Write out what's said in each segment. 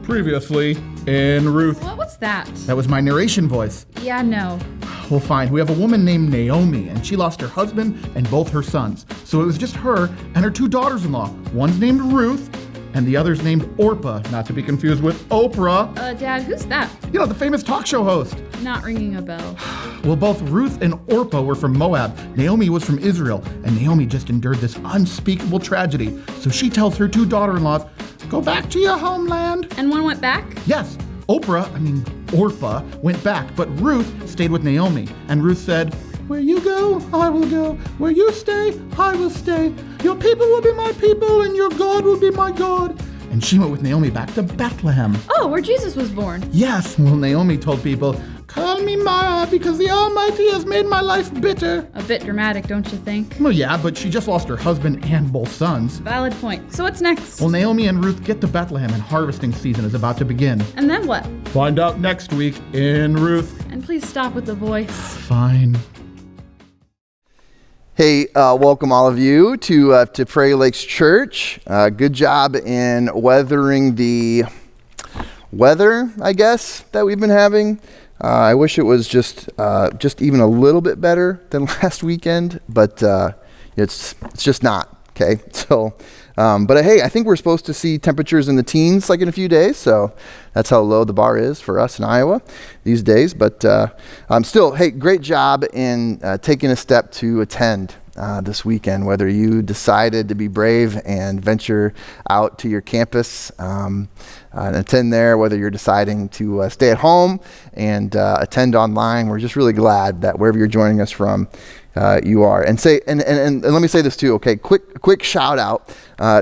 Previously in Ruth. What's that? That was my narration voice. Yeah, no. Well, fine. We have a woman named Naomi, and she lost her husband and both her sons. So it was just her and her two daughters-in-law. One's named Ruth, and the other's named Orpah, not to be confused with Oprah. Dad, who's that? You know, the famous talk show host. Not ringing a bell. Well, both Ruth and Orpah were from Moab. Naomi was from Israel, and Naomi just endured this unspeakable tragedy. So she tells her two daughter-in-laws, go back to your homeland. And one went back? Yes. Orpah went back, but Ruth stayed with Naomi. And Ruth said, where you go, I will go. Where you stay, I will stay. Your people will be my people, and your God will be my God. And she went with Naomi back to Bethlehem. Oh, where Jesus was born. Yes. Well, Naomi told people, call me Mara, because the Almighty has made my life bitter. A bit dramatic, don't you think? Well, yeah, but she just lost her husband and both sons. Valid point. So what's next? Well, Naomi and Ruth get to Bethlehem, and harvesting season is about to begin. And then what? Find out next week in Ruth. And please stop with the voice. Fine. Hey, welcome all of you to Prairie Lakes Church. Good job in weathering the weather, I guess, that we've been having. I wish it was just even a little bit better than last weekend, but it's just not. Okay, so, but hey, I think we're supposed to see temperatures in the teens like in a few days, so that's how low the bar is for us in Iowa these days. But still, hey, great job in taking a step to attend this weekend, whether you decided to be brave and venture out to your campus and attend there, whether you're deciding to stay at home and attend online. We're just really glad that wherever you're joining us from, you are. And let me say this too, okay? Quick shout out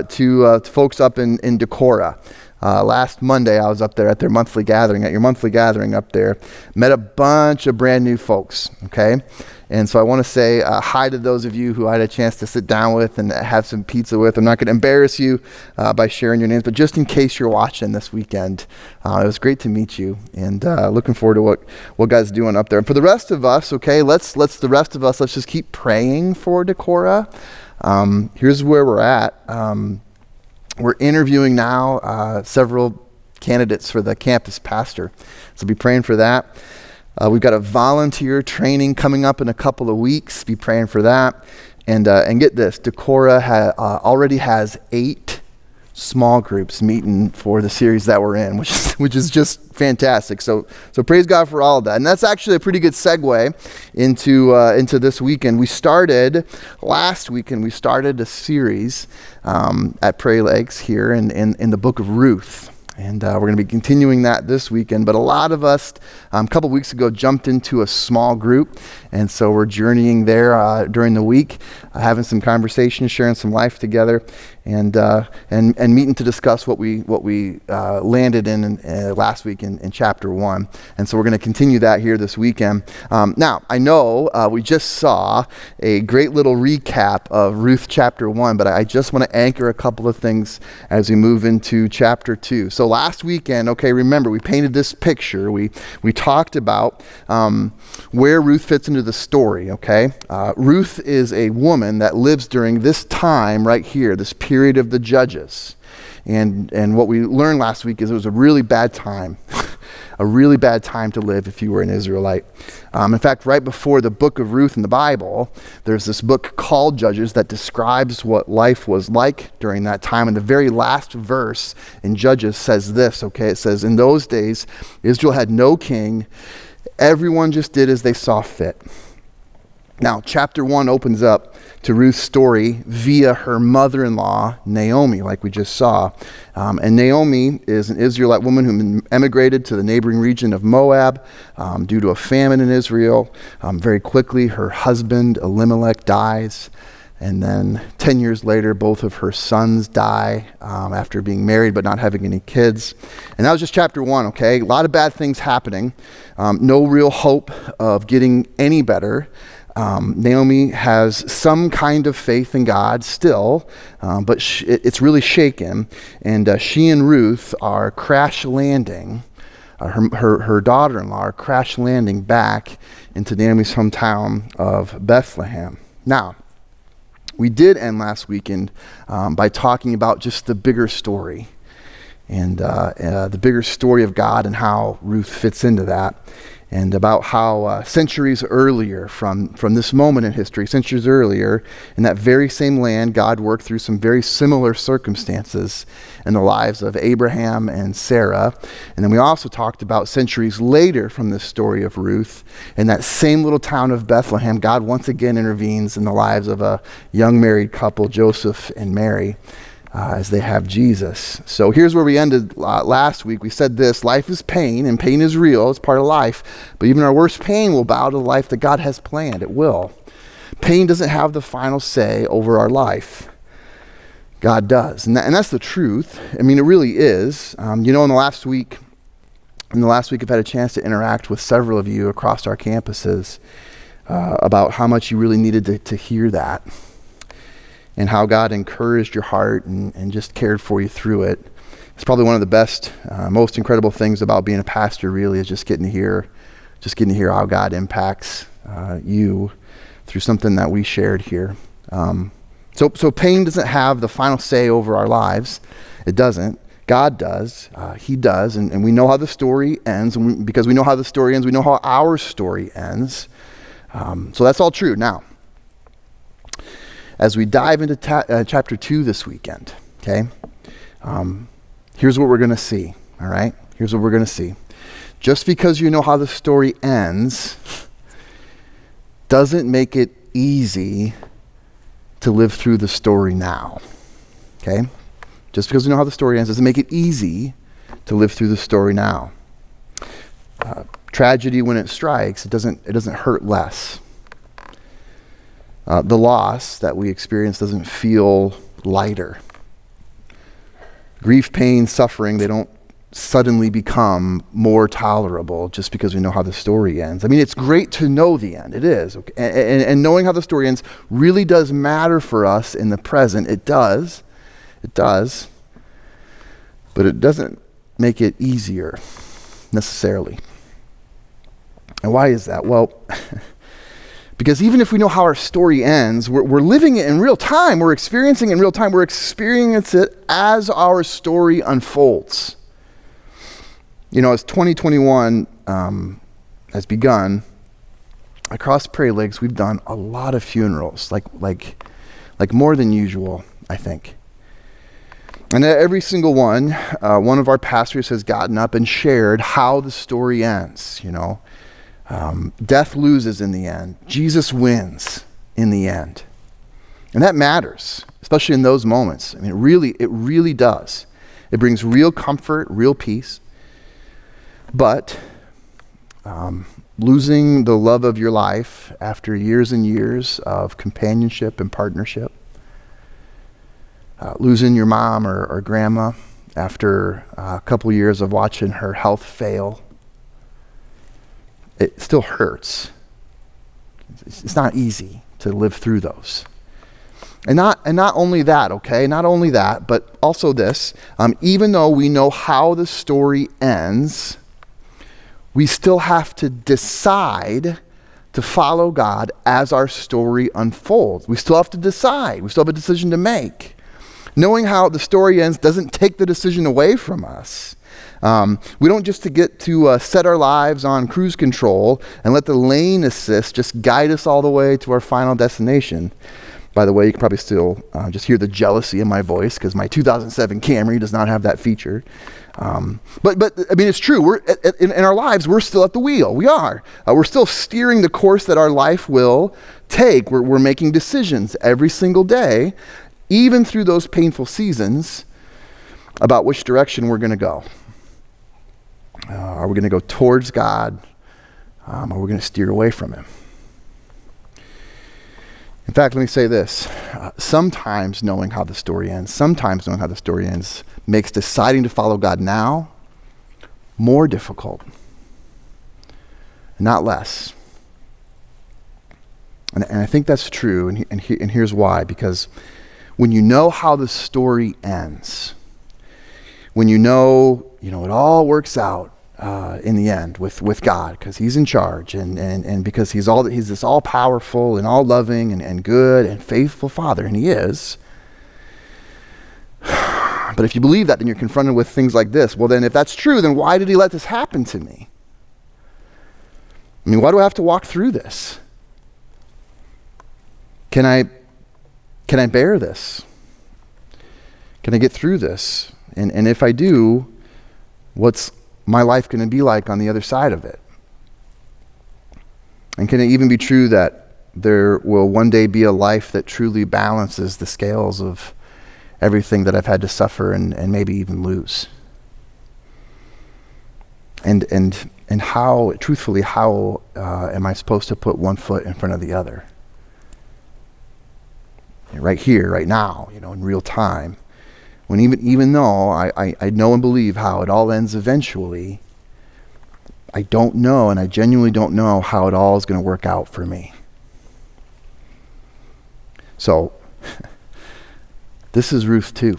to folks up in Decorah. Last Monday, I was up there at your monthly gathering up there, met a bunch of brand new folks, okay? And so I want to say hi to those of you who I had a chance to sit down with and have some pizza with. I'm not going to embarrass you by sharing your names, but just in case you're watching this weekend, it was great to meet you, and looking forward to what God's doing up there. And for the rest of us, okay, let's just keep praying for Decorah. Here's where we're at. We're interviewing now several candidates for the campus pastor, so be praying for that. We've got a volunteer training coming up in a couple of weeks. Be praying for that. And get this, Decorah already has 8 small groups meeting for the series that we're in, which is just fantastic. So praise God for all of that. And that's actually a pretty good segue into this weekend. Last weekend, we started a series at Prairie Lakes here in the book of Ruth. And we're going to be continuing that this weekend. But a lot of us, a couple weeks ago, jumped into a small group. And so we're journeying there during the week, having some conversations, sharing some life together, and meeting to discuss what we landed in last week in chapter 1. And so we're going to continue that here this weekend. Now, I know we just saw a great little recap of Ruth chapter 1, but I just want to anchor a couple of things as we move into chapter 2. So last weekend, okay, remember, we painted this picture. We talked about where Ruth fits into the story, okay? Ruth is a woman that lives during this time right here, this period of the Judges. And what we learned last week is it was a really bad time. A really bad time to live if you were an Israelite. In fact, right before the book of Ruth in the Bible, there's this book called Judges that describes what life was like during that time. And the very last verse in Judges says this, okay? It says, in those days, Israel had no king. Everyone just did as they saw fit. Now, chapter 1 opens up to Ruth's story via her mother-in-law, Naomi, like we just saw. And Naomi is an Israelite woman who emigrated to the neighboring region of Moab due to a famine in Israel. Very quickly, her husband, Elimelech, dies. And then 10 years later, both of her sons die after being married but not having any kids. And that was just chapter 1, okay? A lot of bad things happening. No real hope of getting any better. Naomi has some kind of faith in God still, but it's really shaken. And she and Ruth are crash landing, her daughter-in-law are crash landing back into Naomi's hometown of Bethlehem. Now, we did end last weekend by talking about just the bigger story. and the bigger story of God and how Ruth fits into that, and about how centuries earlier from this moment in history, centuries earlier, in that very same land, God worked through some very similar circumstances in the lives of Abraham and Sarah. And then we also talked about centuries later from this story of Ruth, in that same little town of Bethlehem, God once again intervenes in the lives of a young married couple, Joseph and Mary, as they have Jesus. So here's where we ended last week. We said this: life is pain, and pain is real. It's part of life. But even our worst pain will bow to the life that God has planned. It will. Pain doesn't have the final say over our life. God does. And that's the truth. I mean, it really is. In the last week, I've had a chance to interact with several of you across our campuses about how much you really needed to hear that, and how God encouraged your heart and just cared for you through it. It's probably one of the best, most incredible things about being a pastor, really, is just getting to hear how God impacts you through something that we shared here. So pain doesn't have the final say over our lives. It doesn't. God does. He does. And we know how the story ends. And because we know how the story ends, we know how our story ends. So that's all true. Now, as we dive into chapter 2 this weekend, okay, here's what we're going to see, all right? Here's what we're going to see. Just because you know how the story ends doesn't make it easy to live through the story now, okay? Just because you know how the story ends doesn't make it easy to live through the story now. Tragedy, when it strikes, it doesn't hurt less. The loss that we experience doesn't feel lighter. Grief, pain, suffering, they don't suddenly become more tolerable just because we know how the story ends. I mean, it's great to know the end. It is. Okay? And knowing how the story ends really does matter for us in the present. It does. It does. But it doesn't make it easier necessarily. And why is that? Well, because even if we know how our story ends, we're living it in real time. We're experiencing it in real time. We're experiencing it as our story unfolds. As 2021 has begun, across Prairie Lakes, we've done a lot of funerals, like more than usual, I think. And at every single one of our pastors has gotten up and shared how the story ends, Death loses in the end. Jesus wins in the end. And that matters, especially in those moments. I mean, it really does. It brings real comfort, real peace. But losing the love of your life after years and years of companionship and partnership, losing your mom or grandma after a couple years of watching her health fail, it still hurts. It's not easy to live through those. And not only that, okay? Not only that, but also this. Even though we know how the story ends, we still have to decide to follow God as our story unfolds. We still have to decide. We still have a decision to make. Knowing how the story ends doesn't take the decision away from us. We don't just get to set our lives on cruise control and let the lane assist just guide us all the way to our final destination. By the way, you can probably still just hear the jealousy in my voice because my 2007 Camry does not have that feature. But I mean, it's true. We're in our lives, we're still at the wheel. We are. We're still steering the course that our life will take. We're making decisions every single day, even through those painful seasons, about which direction we're going to go. Are we going to go towards God? Or are we going to steer away from Him? In fact, let me say this. Sometimes knowing how the story ends makes deciding to follow God now more difficult, not less. And I think that's true, and here's why. Because when you know how the story ends, when you know it all works out in the end with God, because He's in charge, and because He's this all powerful and all loving and good and faithful Father, and He is. But if you believe that, then you're confronted with things like this. Well, then if that's true, then why did he let this happen to me? I mean, why do I have to walk through this? Can I bear this? Can I get through this? And if I do, what's my life going to be like on the other side of it? And can it even be true that there will one day be a life that truly balances the scales of everything that I've had to suffer and maybe even lose? And how, truthfully, how am I supposed to put one foot in front of the other? Right here, right now, in real time. When even though I know and believe how it all ends eventually, I don't know, and I genuinely don't know how it all is going to work out for me. So, this is Ruth 2.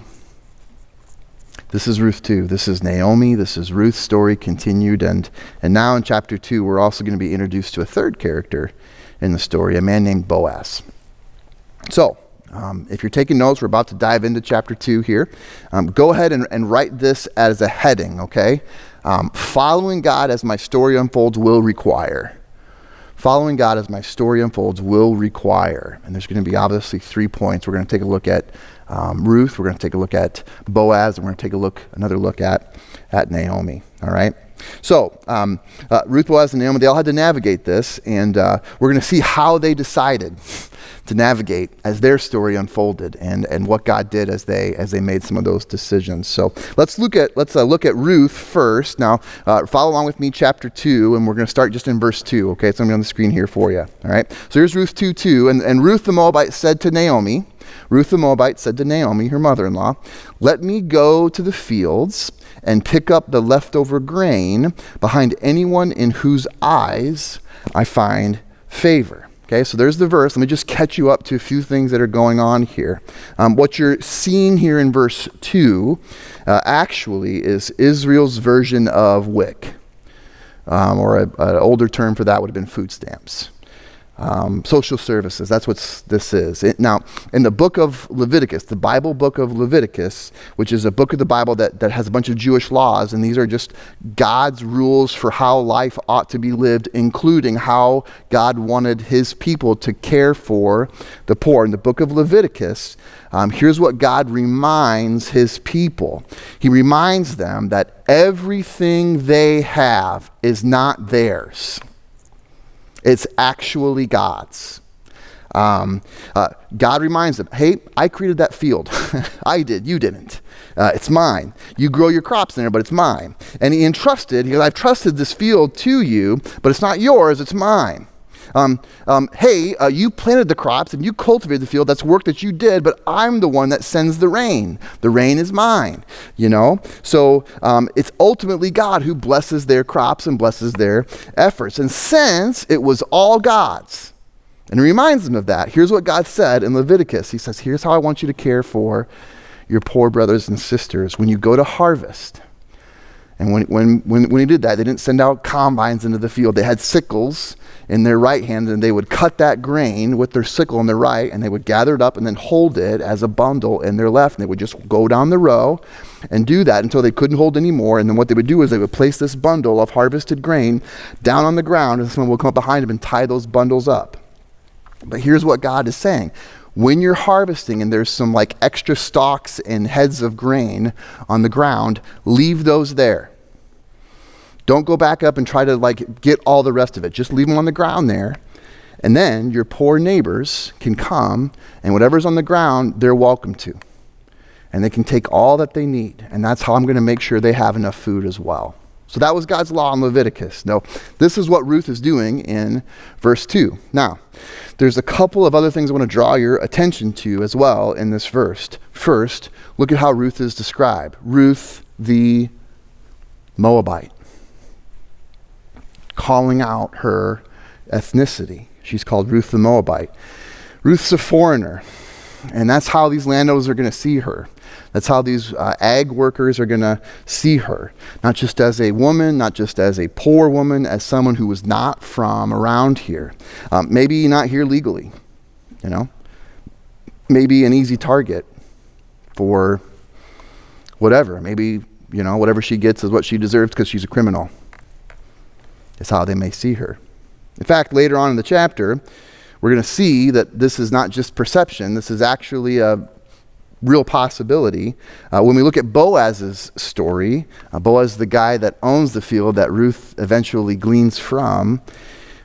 This is Ruth 2. This is Naomi. This is Ruth's story continued. And now in chapter 2, we're also going to be introduced to a third character in the story, a man named Boaz. So, if you're taking notes, we're about to dive into chapter 2 here. Go ahead and write this as a heading, okay? Following God as my story unfolds will require. Following God as my story unfolds will require. And there's going to be obviously 3 points. We're going to take a look at Ruth. We're going to take a look at Boaz. And we're going to take another look at Naomi. All right? So, Ruth, Boaz, and Naomi, they all had to navigate this. And we're going to see how they decided to navigate as their story unfolded and what God did as they made some of those decisions. So let's look at Ruth first. Now, follow along with me, chapter 2, and we're going to start just in verse 2. Okay, it's going to be on the screen here for you. All right. So here's Ruth 2:2, and Ruth the Moabite said to Naomi, her mother-in-law, "Let me go to the fields and pick up the leftover grain behind anyone in whose eyes I find favor." Okay, so there's the verse. Let me just catch you up to a few things that are going on here. What you're seeing here in verse 2 actually is Israel's version of WIC, or an older term for that would have been food stamps. Social services, that's what this is. Now, in the book of Leviticus, the Bible book of Leviticus, which is a book of the Bible that has a bunch of Jewish laws, and these are just God's rules for how life ought to be lived, including how God wanted his people to care for the poor. In the book of Leviticus, here's what God reminds his people. He reminds them that everything they have is not theirs. It's actually God's. God reminds them, hey, I created that field. I did, you didn't. It's mine. You grow your crops in there, but it's mine. And he goes, I've trusted this field to you, but it's not yours, it's mine. Hey, you planted the crops and you cultivated the field. That's work that you did, but I'm the one that sends the rain. The rain is mine, So it's ultimately God who blesses their crops and blesses their efforts. And since it was all God's, and he reminds them of that, here's what God said in Leviticus. He says, here's how I want you to care for your poor brothers and sisters when you go to harvest. And when he did that, they didn't send out combines into the field. They had sickles in their right hand, and they would cut that grain with their sickle in their right, and they would gather it up and then hold it as a bundle in their left. And they would just go down the row and do that until they couldn't hold anymore. And then what they would do is they would place this bundle of harvested grain down on the ground, and someone would come up behind them and tie those bundles up. But here's what God is saying. When you're harvesting and there's some extra stalks and heads of grain on the ground, leave those there. Don't go back up and try to get all the rest of it. Just leave them on the ground there. And then your poor neighbors can come, and whatever's on the ground, they're welcome to. And they can take all that they need. And that's how I'm going to make sure they have enough food as well. So that was God's law in Leviticus. Now, this is what Ruth is doing in verse 2. Now, there's a couple of other things I want to draw your attention to as well in this verse. First, look at how Ruth is described. Ruth the Moabite. Calling out her ethnicity. She's called Ruth the Moabite. Ruth's a foreigner. And that's how these landowners are going to see her. That's how these ag workers are going to see her. Not just as a woman, not just as a poor woman, as someone who was not from around here. Maybe not here legally, Maybe an easy target for whatever. Maybe, whatever she gets is what she deserves because she's a criminal. It's how they may see her. In fact, later on in the chapter, we're going to see that this is not just perception. This is actually a real possibility. When we look at Boaz's story, Boaz, the guy that owns the field that Ruth eventually gleans from,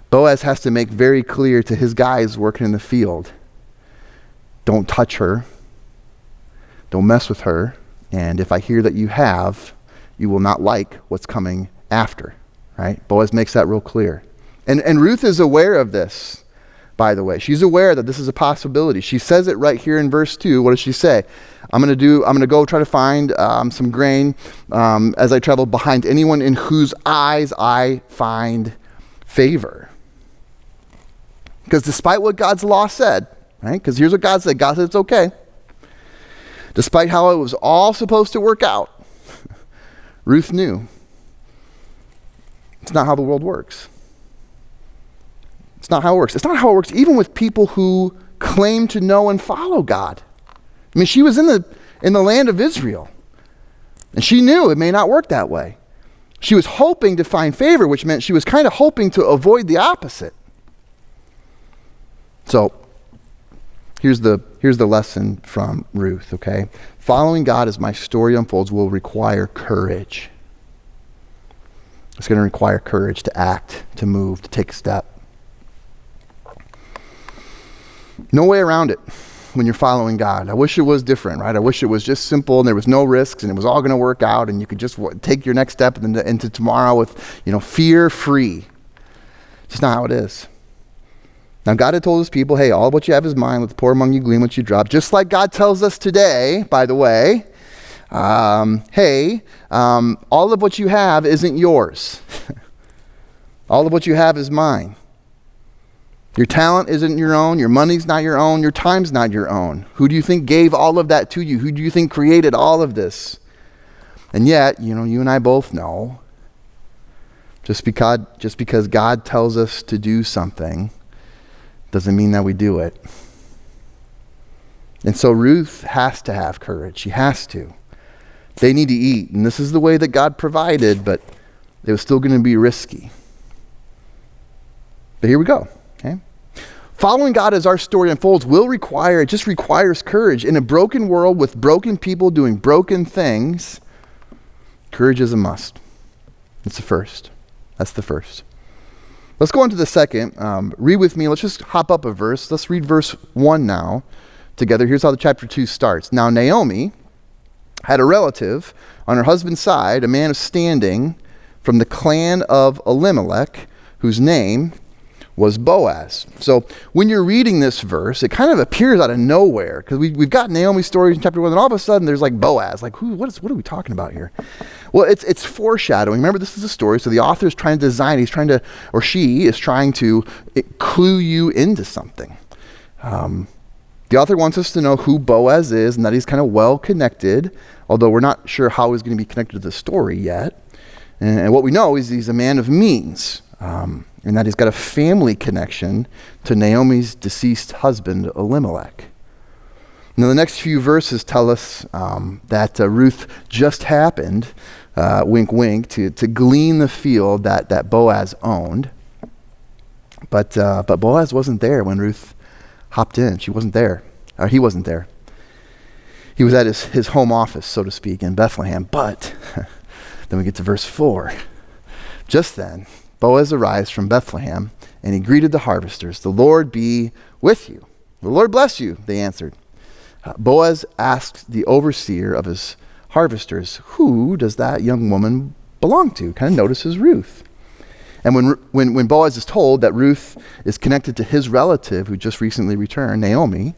Boaz has to make very clear to his guys working in the field, don't touch her, don't mess with her, and if I hear that you have, you will not like what's coming after, right? Boaz makes that real clear. And Ruth is aware of this, by the way. She's aware that this is a possibility. She says it right here in verse 2. What does she say? I'm going to go try to find some grain as I travel behind anyone in whose eyes I find favor. Because despite what God's law said, right? Because here's what God said. God said it's okay. Despite how it was all supposed to work out, Ruth knew it's not how the world works. It's not how it works. It's not how it works even with people who claim to know and follow God. I mean, she was in the land of Israel, and she knew it may not work that way. She was hoping to find favor, which meant she was kind of hoping to avoid the opposite. So, here's the lesson from Ruth, okay? Following God as my story unfolds will require courage. It's going to require courage to act, to move, to take a step. No way around it when you're following God. I wish it was different, right? I wish it was just simple and there was no risks and it was all going to work out and you could just take your next step into tomorrow with, fear-free. It's just not how it is. Now, God had told his people, hey, all of what you have is mine. Let the poor among you glean what you drop. Just like God tells us today, by the way, hey, all of what you have isn't yours. All of what you have is mine. Your talent isn't your own. Your money's not your own. Your time's not your own. Who do you think gave all of that to you? Who do you think created all of this? And yet, you and I both know, just because God tells us to do something doesn't mean that we do it. And so Ruth has to have courage. She has to. They need to eat. And this is the way that God provided, but it was still going to be risky. But here we go. Okay? Following God as our story unfolds it just requires courage. In a broken world with broken people doing broken things, courage is a must. It's the first. That's the first. Let's go on to the second. Read with me. Let's just hop up a verse. Let's read verse 1 now together. Here's how the chapter 2 starts. Now Naomi had a relative on her husband's side, a man of standing from the clan of Elimelech, whose name was Boaz. So when you're reading this verse, it kind of appears out of nowhere because we've got Naomi's story in chapter 1, and all of a sudden there's like Boaz. Like, what are we talking about here? Well, it's foreshadowing. Remember, this is a story, so the author is trying to design, she is trying to clue you into something. The author wants us to know who Boaz is and that he's kind of well connected, although we're not sure how he's going to be connected to the story yet. And what we know is he's a man of means. And that he's got a family connection to Naomi's deceased husband, Elimelech. Now, the next few verses tell us that Ruth just happened, wink, wink, to glean the field that Boaz owned. But Boaz wasn't there when Ruth hopped in. She wasn't there. Or he wasn't there. He was at his home office, so to speak, in Bethlehem. But then we get to verse 4. Just then, Boaz arrives from Bethlehem, and he greeted the harvesters. The Lord be with you. The Lord bless you, they answered. Boaz asked the overseer of his harvesters, who does that young woman belong to? Kind of notices Ruth. And when Boaz is told that Ruth is connected to his relative who just recently returned, Naomi,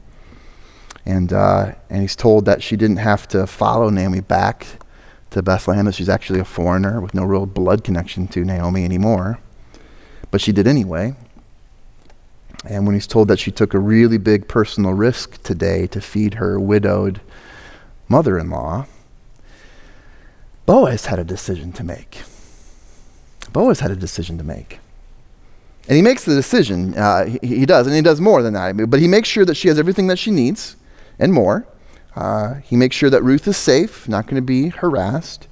and he's told that she didn't have to follow Naomi back to Bethlehem, that she's actually a foreigner with no real blood connection to Naomi anymore. But she did anyway. And when he's told that she took a really big personal risk today to feed her widowed mother-in-law, Boaz had a decision to make. And he makes the decision. He does, and he does more than that. But he makes sure that she has everything that she needs and more. He makes sure that Ruth is safe, not going to be harassed.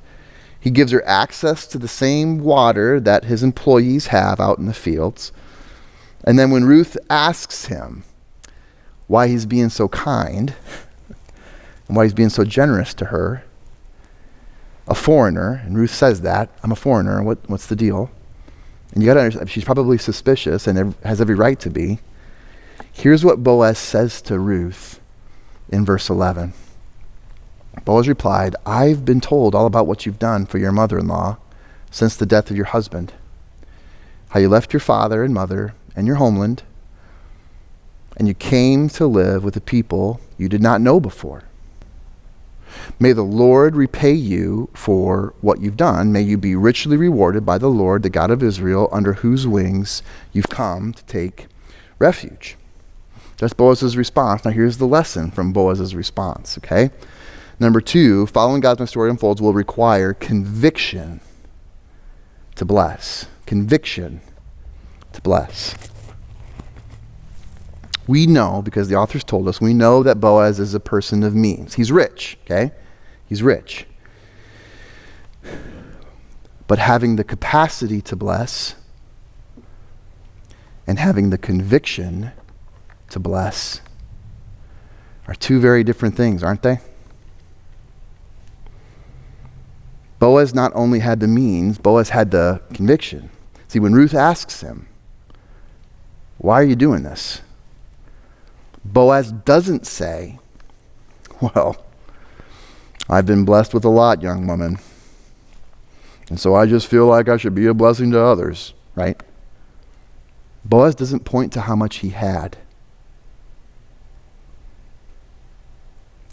He gives her access to the same water that his employees have out in the fields. And then when Ruth asks him why he's being so kind and why he's being so generous to her, a foreigner, and Ruth says that, I'm a foreigner, what's the deal? And you got to understand, she's probably suspicious and has every right to be. Here's what Boaz says to Ruth in verse 11. Boaz replied, I've been told all about what you've done for your mother-in-law since the death of your husband, how you left your father and mother and your homeland, and you came to live with a people you did not know before. May the Lord repay you for what you've done. May you be richly rewarded by the Lord, the God of Israel, under whose wings you've come to take refuge. That's Boaz's response. Now here's the lesson from Boaz's response, okay? Number 2, following God's story unfolds will require conviction to bless. Conviction to bless. We know, because the authors told us, we know that Boaz is a person of means. He's rich, okay? He's rich. But having the capacity to bless and having the conviction to bless are two very different things, aren't they? Boaz not only had the means, Boaz had the conviction. See, when Ruth asks him, why are you doing this? Boaz doesn't say, well, I've been blessed with a lot, young woman, and so I just feel like I should be a blessing to others, right? Boaz doesn't point to how much he had.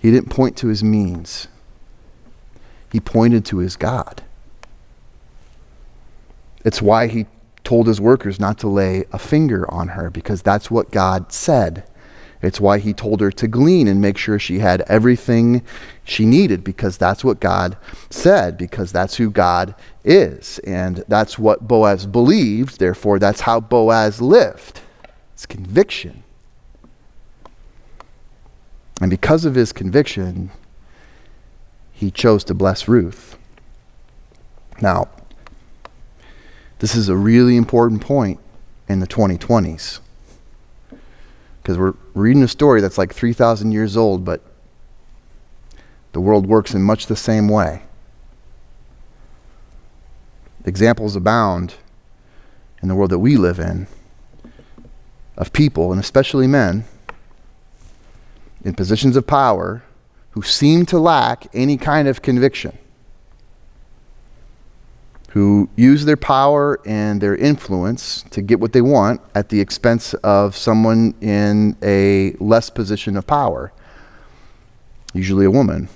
He didn't point to his means. He pointed to his God. It's why he told his workers not to lay a finger on her, because that's what God said. It's why he told her to glean and make sure she had everything she needed, because that's what God said, because that's who God is. And that's what Boaz believed, therefore that's how Boaz lived. It's conviction. And because of his conviction, he chose to bless Ruth. Now, this is a really important point in the 2020s. Because we're reading a story that's like 3,000 years old, but the world works in much the same way. Examples abound in the world that we live in of people, and especially men, in positions of power who seem to lack any kind of conviction, who use their power and their influence to get what they want at the expense of someone in a less position of power, usually a woman.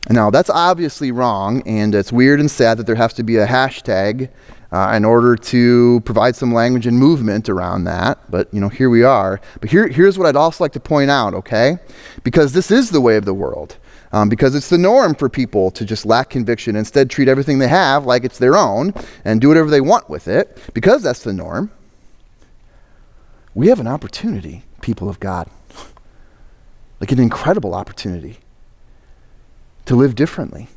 Now, that's obviously wrong, and it's weird and sad that there has to be a hashtag in order to provide some language and movement around that. But, here we are. But here's what I'd also like to point out, okay? Because this is the way of the world. Because it's the norm for people to just lack conviction, instead treat everything they have like it's their own and do whatever they want with it. Because that's the norm, we have an opportunity, people of God. Like an incredible opportunity to live differently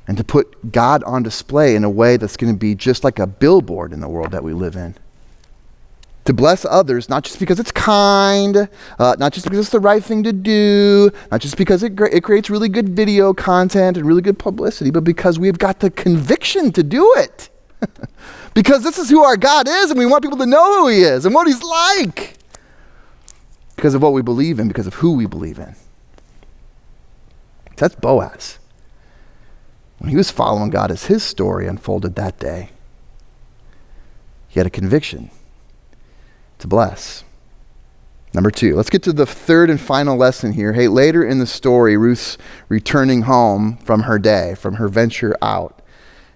and to put God on display in a way that's going to be just like a billboard in the world that we live in. To bless others, not just because it's kind, not just because it's the right thing to do, not just because it creates really good video content and really good publicity, but because we've got the conviction to do it. Because this is who our God is, and we want people to know who he is and what he's like. Because of what we believe in, because of who we believe in. That's Boaz. When he was following God as his story unfolded that day, he had a conviction to bless. Number 2, let's get to the third and final lesson here. Hey, later in the story, Ruth's returning home from her day, from her venture out,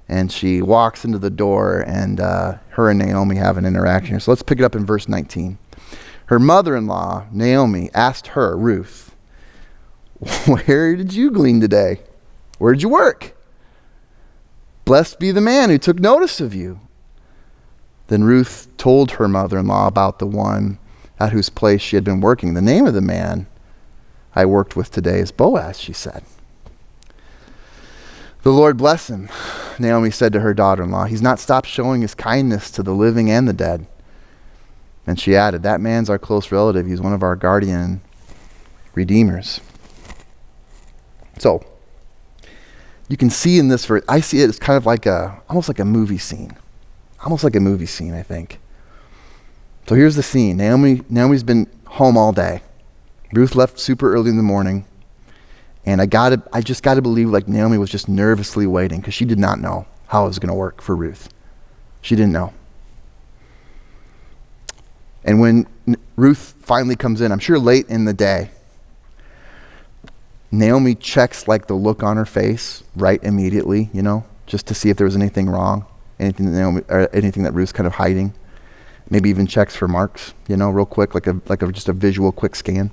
and she walks into the door, and her and Naomi have an interaction. So let's pick it up in verse 19. Her mother-in-law, Naomi, asked her, Ruth, where did you glean today? Where did you work? Blessed be the man who took notice of you. Then Ruth told her mother-in-law about the one at whose place she had been working. The name of the man I worked with today is Boaz, she said. The Lord bless him, Naomi said to her daughter-in-law. He's not stopped showing his kindness to the living and the dead. And she added, that man's our close relative. He's one of our guardian redeemers. So, you can see in this verse, I see it as kind of like almost like a movie scene. Almost like a movie scene, I think. So here's the scene. Naomi's been home all day. Ruth left super early in the morning. And I just got to believe like Naomi was just nervously waiting because she did not know how it was going to work for Ruth. She didn't know. And when Ruth finally comes in, I'm sure late in the day, Naomi checks like the look on her face right immediately, just to see if there was anything wrong, anything that Ruth's kind of hiding. Maybe even checks for marks, real quick, like just a visual quick scan.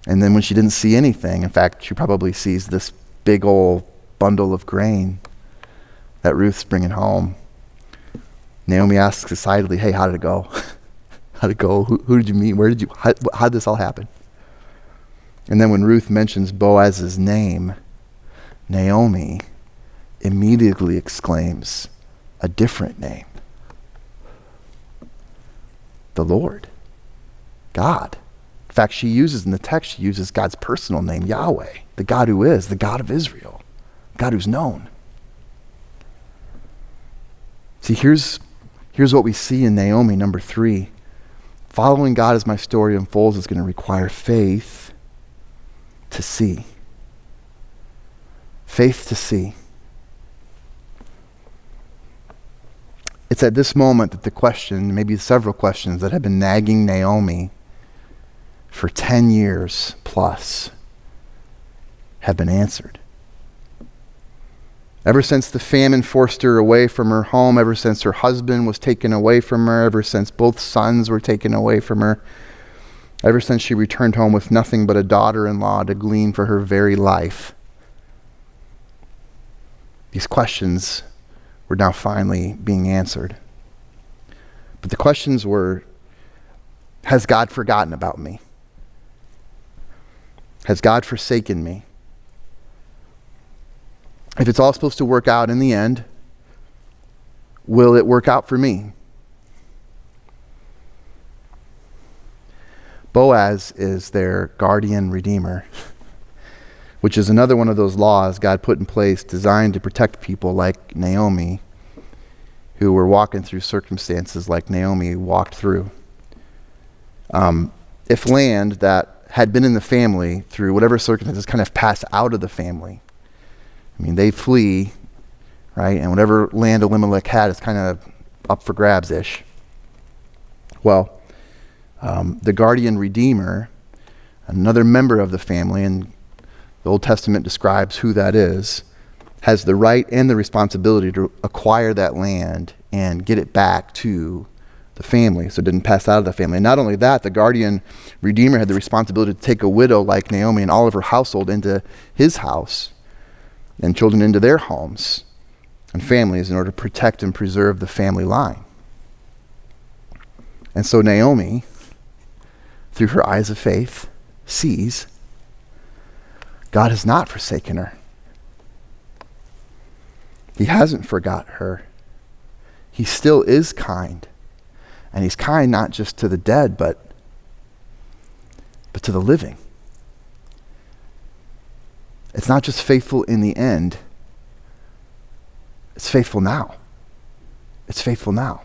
And then when she didn't see anything, in fact, she probably sees this big old bundle of grain that Ruth's bringing home. Naomi asks excitedly, hey, how did it go? How'd it go? Who did you meet? How did this all happen? And then when Ruth mentions Boaz's name, Naomi immediately exclaims a different name. The Lord, God. In fact, she uses God's personal name, Yahweh, the God who is, the God of Israel, God who's known. See, here's what we see in Naomi, number 3. Following God as my story unfolds is going to require faith to see. Faith to see. It's at this moment that the question, maybe several questions that have been nagging Naomi for 10 years plus have been answered. Ever since the famine forced her away from her home, ever since her husband was taken away from her, ever since both sons were taken away from her, ever since she returned home with nothing but a daughter-in-law to glean for her very life, these questions were now finally being answered. But the questions were, has God forgotten about me? Has God forsaken me? If it's all supposed to work out in the end, will it work out for me? Boaz is their guardian redeemer, which is another one of those laws God put in place designed to protect people like Naomi, who were walking through circumstances like Naomi walked through. If land that had been in the family through whatever circumstances kind of passed out of the family, they flee, right? And whatever land Elimelech had is kind of up for grabs-ish. Well, the guardian redeemer, another member of the family, and the Old Testament describes who that is, has the right and the responsibility to acquire that land and get it back to the family so it didn't pass out of the family. And not only that, the guardian redeemer had the responsibility to take a widow like Naomi and all of her household into his house and children into their homes and families in order to protect and preserve the family line. And so Naomi, through her eyes of faith, sees God has not forsaken her. He hasn't forgot her. He still is kind. And he's kind not just to the dead, but to the living. It's not just faithful in the end. It's faithful now. It's faithful now.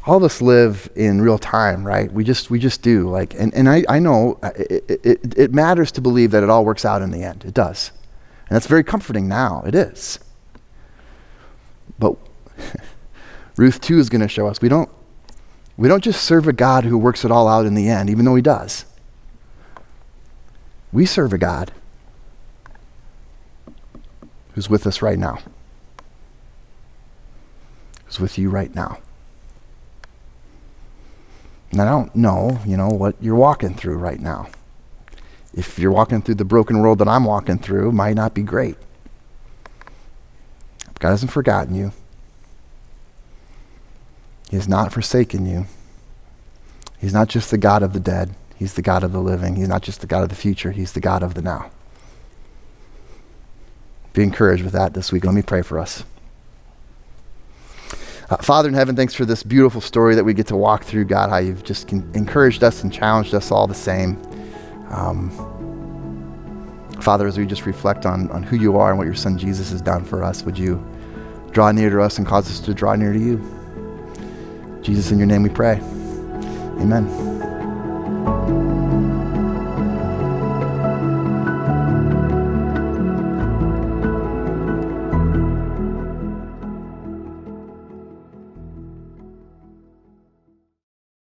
All of us live in real time, right? We just do. And I know it matters to believe that it all works out in the end. It does. And that's very comforting now. It is. But Ruth 2 is going to show us we don't just serve a God who works it all out in the end, even though he does. We serve a God who's with us right now. Who's with you right now. And I don't know, what you're walking through right now. If you're walking through the broken world that I'm walking through, it might not be great. God hasn't forgotten you. He has not forsaken you. He's not just the God of the dead. He's the God of the living. He's not just the God of the future. He's the God of the now. Be encouraged with that this week. Let me pray for us. Father in heaven, thanks for this beautiful story that we get to walk through, God, how you've just encouraged us and challenged us all the same. Father, as we just reflect on who you are and what your son Jesus has done for us, would you draw near to us and cause us to draw near to you? Jesus, in your name we pray. Amen.